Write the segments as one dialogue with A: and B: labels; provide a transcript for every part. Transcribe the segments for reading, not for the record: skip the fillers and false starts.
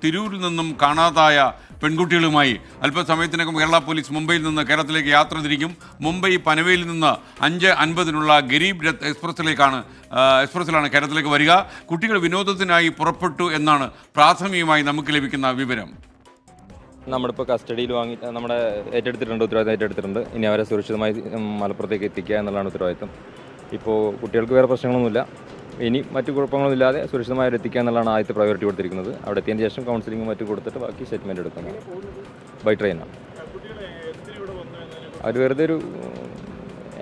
A: തിരൂരിൽ നിന്നും കാണാതായ പെൺകുട്ടികളുമായി അല്പസമയത്തിനകം കേരള പോലീസ് മുംബൈയിൽ നിന്ന് കേരളത്തിലേക്ക് യാത്ര തിരിക്കും. മുംബൈ പനവേലിൽ നിന്ന് 5:50 ഗരീബ് രഥ് എക്സ്പ്രസ്സിലാണ് കേരളത്തിലേക്ക് വരിക. കുട്ടികൾ വിനോദത്തിനായി പുറപ്പെട്ടു എന്നാണ് പ്രാഥമികമായി നമുക്ക് ലഭിക്കുന്ന വിവരം.
B: നമ്മളിപ്പോൾ കസ്റ്റഡിയിൽ നമ്മുടെ ഉത്തരവാദിത്തം ഏറ്റെടുത്തിട്ടുണ്ട്. ഇനി അവരെ സുരക്ഷിതമായി മലപ്പുറത്തേക്ക് എത്തിക്കുക എന്നുള്ളതാണ് ഉത്തരവാദിത്തം. ഇപ്പോൾ കുട്ടികൾക്ക് വേറെ പ്രശ്നങ്ങളൊന്നുമില്ല. ഇനി മറ്റു കുഴപ്പങ്ങളൊന്നുമില്ലാതെ സുരക്ഷിതമായി എത്തിക്കുക എന്നുള്ളതാണ് ആദ്യത്തെ പ്രയോറിറ്റി കൊടുത്തിരിക്കുന്നത്. അവിടെ എത്തിയതിന് ശേഷം കൗൺസിലിംഗ് മറ്റും കൊടുത്തിട്ട് ബാക്കി സ്റ്റേറ്റ്മെൻറ്റ് എടുക്കുന്നത് ബൈ ട്രെയിനാണ്. അവർ വെറുതെ ഒരു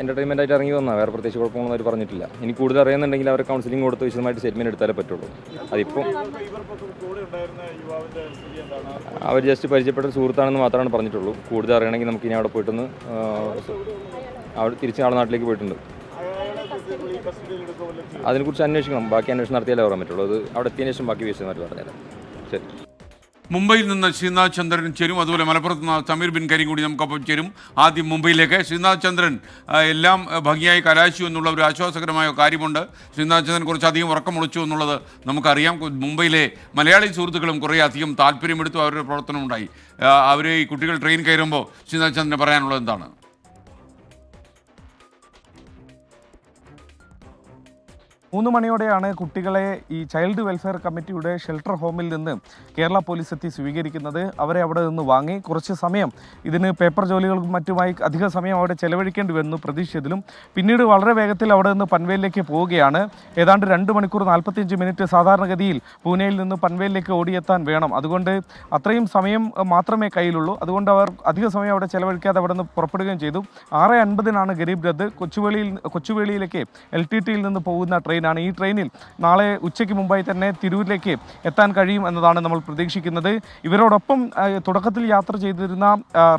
B: എൻ്റർടൈൻമെൻ്റ് ആയിട്ട് ഇറങ്ങി വന്നാൽ വേറെ പ്രത്യേകിച്ച് കുഴപ്പങ്ങളൊന്നും അവർ പറഞ്ഞിട്ടില്ല. ഇനി കൂടുതൽ അറിയുന്നുണ്ടെങ്കിൽ അവർ കൗൺസിലിംഗ് കൊടുത്ത് വിശദമായിട്ട് സ്റ്റേറ്റ്മെൻറ്റ് എടുത്താലേ പറ്റുള്ളൂ. അതിപ്പോൾ അവർ ജസ്റ്റ് പരിചയപ്പെട്ട സുഹൃത്താണെന്ന് മാത്രമാണ് പറഞ്ഞിട്ടുള്ളൂ. കൂടുതൽ അറിയണമെങ്കിൽ നമുക്ക് ഇനി അവിടെ പോയിട്ടൊന്ന് അവിടെ തിരിച്ച് ആളുടെ നാട്ടിലേക്ക് പോയിട്ടുണ്ട്. അതിനെക്കുറിച്ച് അന്വേഷിക്കണം. ബാക്കി അന്വേഷണം നടത്തിയാലേ പറയാൻ പറ്റുള്ളൂ. അത് അവിടെ എത്തിയതിനു ശേഷം ബാക്കി വിശദമായിട്ട് പറഞ്ഞുതരാം. ശരി.
A: മുംബൈയിൽ നിന്ന് ശ്രീനാഥ് ചന്ദ്രൻ ചേരും. അതുപോലെ മലപ്പുറത്ത് നിന്ന് സമീർ ബിൻ കരീം കൂടി നമുക്കൊപ്പം ചേരും. ആദ്യം മുംബൈയിലേക്ക്. ശ്രീനാഥ് ചന്ദ്രൻ, എല്ലാം ഭംഗിയായി കലാശിച്ചു എന്നുള്ള ഒരു ആശ്വാസകരമായ കാര്യമുണ്ട്. ശ്രീനാഥ് ചന്ദ്രൻ കുറച്ചധികം ഉറക്കമൊളിച്ചു എന്നുള്ളത് നമുക്കറിയാം. മുംബൈയിലെ മലയാളി സുഹൃത്തുക്കളും കുറേ അധികം താല്പര്യമെടുത്തു. അവരുടെ പ്രവർത്തനം ഉണ്ടായി. അവർ ഈ കുട്ടികൾ ട്രെയിൻ കയറുമ്പോൾ ശ്രീനാഥ് ചന്ദ്രന് പറയാനുള്ളത് എന്താണ്?
C: 3 മണിയോടെയാണ് കുട്ടികളെ ഈ ചൈൽഡ് വെൽഫെയർ കമ്മിറ്റിയുടെ ഷെൽട്ടർ ഹോമിൽ നിന്ന് കേരള പോലീസ് എത്തി സ്വീകരിക്കുന്നത്. അവരെ അവിടെ നിന്ന് വാങ്ങി കുറച്ച് സമയം ഇതിന് പേപ്പർ ജോലികൾക്കും മറ്റുമായി അധിക സമയം അവിടെ ചെലവഴിക്കേണ്ടി വന്നു പ്രതീക്ഷിച്ചതിലും. പിന്നീട് വളരെ വേഗത്തിൽ അവിടെ നിന്ന് പൻവേലിലേക്ക് പോവുകയാണ്. ഏതാണ്ട് 2 മണിക്കൂർ 45 മിനിറ്റ് സാധാരണഗതിയിൽ പൂനെയിൽ നിന്ന് പൻവേലിലേക്ക് ഓടിയെത്താൻ വേണം. അതുകൊണ്ട് അത്രയും സമയം മാത്രമേ കയ്യിലുള്ളൂ. അതുകൊണ്ട് അവർ അധിക സമയം അവിടെ ചെലവഴിക്കാതെ അവിടെ നിന്ന് പുറപ്പെടുകയും ചെയ്തു. 6:50 ഗരീബ് രഥ് കൊച്ചുവേളിയിലേക്ക് LTTയിൽ നിന്ന് പോകുന്ന ട്രെയിൻ. ഈ ട്രെയിനിൽ നാളെ ഉച്ചയ്ക്ക് മുമ്പായി തന്നെ തിരൂരിലേക്ക് എത്താൻ കഴിയും എന്നതാണ് നമ്മൾ പ്രതീക്ഷിക്കുന്നത്. ഇവരോടൊപ്പം തുടക്കത്തിൽ യാത്ര ചെയ്തിരുന്ന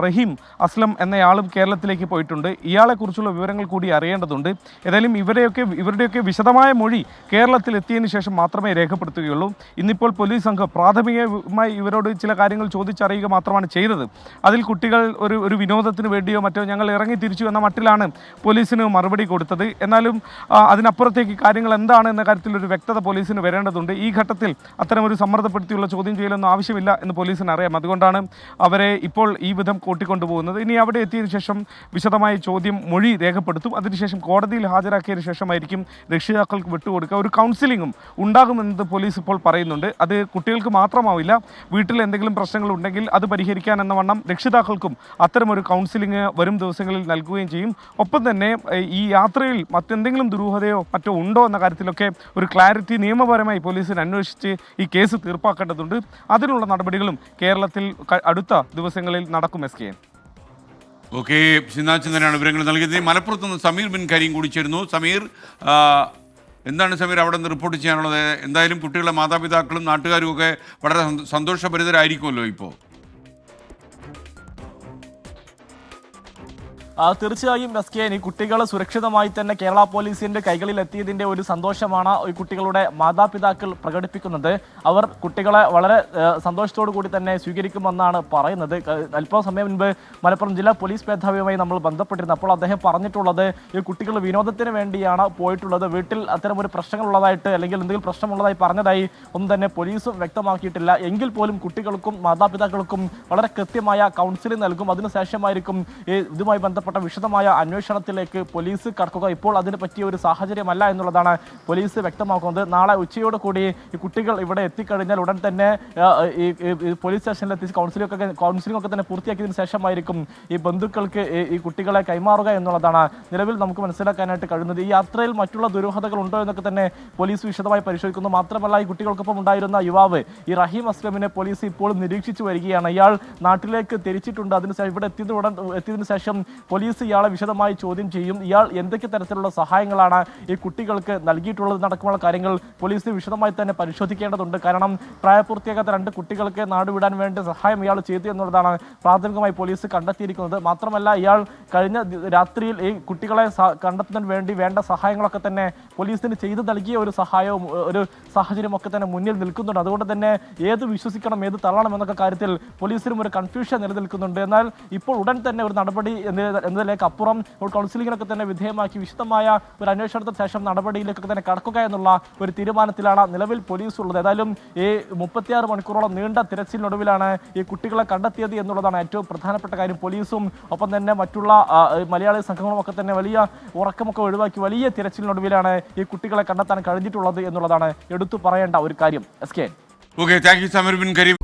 C: റഹീം അസ്ലം എന്നയാളും കേരളത്തിലേക്ക് പോയിട്ടുണ്ട്. ഇയാളെക്കുറിച്ചുള്ള വിവരങ്ങൾ കൂടി അറിയേണ്ടതുണ്ട്. ഏതായാലും ഇവരുടെയൊക്കെ വിശദമായ മൊഴി കേരളത്തിൽ എത്തിയതിനു ശേഷം മാത്രമേ രേഖപ്പെടുത്തുകയുള്ളൂ. ഇന്നിപ്പോൾ പോലീസ് സംഘം പ്രാഥമികമായി ഇവരോട് ചില കാര്യങ്ങൾ ചോദിച്ചറിയുക മാത്രമാണ് ചെയ്തത്. അതിൽ കുട്ടികൾ ഒരു വിനോദത്തിന് വേണ്ടിയോ മറ്റോ ഞങ്ങൾ ഇറങ്ങി തിരിച്ചു എന്ന മട്ടിലാണ് പോലീസിന് മറുപടി കൊടുത്തത്. എന്നാലും അതിനപ്പുറത്തേക്ക് കാര്യങ്ങൾ എന്താണ് എന്ന കാര്യത്തിൽ ഒരു വ്യക്തത പോലീസിന് വരേണ്ടതുണ്ട്. ഈ ഘട്ടത്തിൽ അത്തരമൊരു സമ്മർദ്ദപ്പെടുത്തിയുള്ള ചോദ്യം ചെയ്യലൊന്നും ആവശ്യമില്ല എന്ന് പോലീസിന് അറിയാം. അതുകൊണ്ടാണ് അവരെ ഇപ്പോൾ ഈ വിധം കൂട്ടിക്കൊണ്ടുപോകുന്നത്. ഇനി അവിടെ എത്തിയതിനു ശേഷം വിശദമായ മൊഴി രേഖപ്പെടുത്തും. അതിനുശേഷം കോടതിയിൽ ഹാജരാക്കിയതിനു ശേഷമായിരിക്കും രക്ഷിതാക്കൾക്ക് വിട്ടുകൊടുക്കുക. ഒരു കൗൺസിലിങ്ങും ഉണ്ടാകുമെന്നത് പോലീസ് ഇപ്പോൾ പറയുന്നുണ്ട്. അത് കുട്ടികൾക്ക് മാത്രമാവില്ല. വീട്ടിൽ എന്തെങ്കിലും പ്രശ്നങ്ങൾ ഉണ്ടെങ്കിൽ അത് പരിഹരിക്കാൻ എന്ന വണ്ണം രക്ഷിതാക്കൾക്കും അത്തരമൊരു കൗൺസിലിംഗ് വരും ദിവസങ്ങളിൽ നൽകുകയും ചെയ്യും. ഒപ്പം തന്നെ ഈ യാത്രയിൽ മറ്റെന്തെങ്കിലും ദുരൂഹതയോ മറ്റോ ഉണ്ടോ എന്ന കാര്യത്തിലൊക്കെ ഒരു ക്ലാരിറ്റി നിയമപരമായി പോലീസിന് അന്വേഷിച്ച് ഈ കേസ് തീർപ്പാക്കേണ്ടതുണ്ട്. അതിനുള്ള നടപടികളും കേരളത്തിൽ അടുത്ത ദിവസങ്ങളിൽ നടക്കും. SK.
A: ഓക്കെ, ശ്രീനാഥ് ചന്ദ്രനാണ് വിവരങ്ങൾ നൽകിയത്. മലപ്പുറത്ത് നിന്ന് സമീർ ബിൻ കരീം കൂടി ചേരുന്നു. സമീർ, എന്താണ് സമീർ അവിടെ നിന്ന് റിപ്പോർട്ട് ചെയ്യാനുള്ളത്? എന്തായാലും കുട്ടികളുടെ മാതാപിതാക്കളും നാട്ടുകാരും ഒക്കെ വളരെ സന്തോഷഭരിതരായിരിക്കുമല്ലോ ഇപ്പോൾ.
D: തീർച്ചയായും SK, ഈ കുട്ടികൾ സുരക്ഷിതമായി തന്നെ കേരള പോലീസിന്റെ കൈകളിൽ എത്തിയതിന്റെ ഒരു സന്തോഷമാണ് ഈ കുട്ടികളുടെ മാതാപിതാക്കൾ പ്രകടിപ്പിക്കുന്നത്. അവർ കുട്ടികളെ വളരെ സന്തോഷത്തോടു കൂടി തന്നെ സ്വീകരിക്കുമെന്നാണ് പറയുന്നത്. അല്പസമയം മുൻപ് മലപ്പുറം ജില്ലാ പോലീസ് മേധാവിയുമായി നമ്മൾ ബന്ധപ്പെട്ടിരുന്നു. അപ്പോൾ അദ്ദേഹം പറഞ്ഞിട്ടുള്ളത് ഈ കുട്ടികൾ വിനോദത്തിന് വേണ്ടിയാണ് പോയിട്ടുള്ളത്. വീട്ടിൽ അത്തരം ഒരു പ്രശ്നങ്ങളുള്ളതായിട്ട് അല്ലെങ്കിൽ എന്തെങ്കിലും പ്രശ്നമുള്ളതായി പറഞ്ഞതായി ഒന്നും തന്നെ പോലീസും വ്യക്തമാക്കിയിട്ടില്ല. എങ്കിൽ പോലും കുട്ടികൾക്കും മാതാപിതാക്കൾക്കും വളരെ കൃത്യമായ കൗൺസിലിംഗ് നൽകും. അതിനുശേഷമായിരിക്കും ഇതുമായി ബന്ധപ്പെട്ട വിശദമായ അന്വേഷണത്തിലേക്ക് പോലീസ് കടക്കുക. ഇപ്പോൾ അതിന് പറ്റിയ ഒരു സാഹചര്യമല്ല എന്നുള്ളതാണ് പോലീസ് വ്യക്തമാക്കുന്നത്. നാളെ ഉച്ചയോട് കൂടി ഈ കുട്ടികൾ ഇവിടെ എത്തിക്കഴിഞ്ഞാൽ ഉടൻ തന്നെ ഈ പോലീസ് സ്റ്റേഷനിൽ എത്തി കൗൺസിലിംഗ് ഒക്കെ തന്നെ പൂർത്തിയാക്കിയതിനു ശേഷമായിരിക്കും ഈ ബന്ധുക്കൾക്ക് ഈ കുട്ടികളെ കൈമാറുക എന്നുള്ളതാണ് നിലവിൽ നമുക്ക് മനസ്സിലാക്കാനായിട്ട് കഴിയുന്നത്. ഈ യാത്രയിൽ മറ്റുള്ള ദുരൂഹതകൾ ഉണ്ടോ എന്നൊക്കെ തന്നെ പോലീസ് വിശദമായി പരിശോധിക്കുന്നു. മാത്രമല്ല, ഈ കുട്ടികൾക്കൊപ്പം ഉണ്ടായിരുന്ന യുവാവ് ഈ റഹീം അസ്ലമിനെ പോലീസ് ഇപ്പോഴും നിരീക്ഷിച്ചു വരികയാണ്. ഇയാൾ നാട്ടിലേക്ക് തിരിച്ചിട്ടുണ്ട്. ഇവിടെ എത്തിയതിനു ശേഷം പോലീസ് ഇയാളെ വിശദമായി ചോദ്യം ചെയ്യും. ഇയാൾ എന്തൊക്കെ തരത്തിലുള്ള സഹായങ്ങളാണ് ഈ കുട്ടികൾക്ക് നൽകിയിട്ടുള്ളത് നടക്കുമുള്ള കാര്യങ്ങൾ പോലീസ് വിശദമായി തന്നെ പരിശോധിക്കേണ്ടതുണ്ട്. കാരണം പ്രായപൂർത്തിയാകാത്ത 2 കുട്ടികൾക്ക് നാടുവിടാൻ വേണ്ടി സഹായം ഇയാൾ ചെയ്തു എന്നുള്ളതാണ് പ്രാഥമികമായി പോലീസ് കണ്ടെത്തിയിരിക്കുന്നത്. മാത്രമല്ല, ഇയാൾ കഴിഞ്ഞ രാത്രിയിൽ ഈ കുട്ടികളെ കണ്ടെത്തുന്നതിന് വേണ്ടി വേണ്ട സഹായങ്ങളൊക്കെ തന്നെ പോലീസിന് ചെയ്തു നൽകിയ ഒരു സഹായവും ഒരു സാഹചര്യമൊക്കെ തന്നെ മുന്നിൽ നിൽക്കുന്നുണ്ട്. അതുകൊണ്ട് തന്നെ ഏത് വിശ്വസിക്കണം ഏത് തള്ളണം എന്നൊക്കെ കാര്യത്തിൽ പോലീസിനും ഒരു കൺഫ്യൂഷൻ നിലനിൽക്കുന്നുണ്ട്. എന്നാൽ ഇപ്പോൾ ഉടൻ തന്നെ ഒരു നടപടി എന്നതിലേക്ക് അപ്പുറം ഒരു കൗൺസിലിങ്ങിനൊക്കെ തന്നെ വിധേയമാക്കി വിശദമായ ഒരു അന്വേഷണത്തിന് ശേഷം നടപടിയിലേക്കൊക്കെ തന്നെ കടക്കുക എന്നുള്ള ഒരു തീരുമാനത്തിലാണ് നിലവിൽ പോലീസ് ഉള്ളത്. ഏതായാലും ഈ 36 മണിക്കൂറോളം നീണ്ട തിരച്ചിലിനൊടുവിലാണ് ഈ കുട്ടികളെ കണ്ടെത്തിയത് എന്നുള്ളതാണ് ഏറ്റവും പ്രധാനപ്പെട്ട കാര്യം. പോലീസും ഒപ്പം തന്നെ മറ്റുള്ള മലയാളി സംഘങ്ങളും ഒക്കെ തന്നെ വലിയ ഉറക്കമൊക്കെ ഒഴിവാക്കി വലിയ തിരച്ചിലിനൊടുവിലാണ് ഈ കുട്ടികളെ കണ്ടെത്താൻ കഴിഞ്ഞിട്ടുള്ളത് എന്നുള്ളതാണ് എടുത്തു പറയേണ്ട ഒരു കാര്യം. S K.
A: Okay, thank you Sameer Bin Kareem.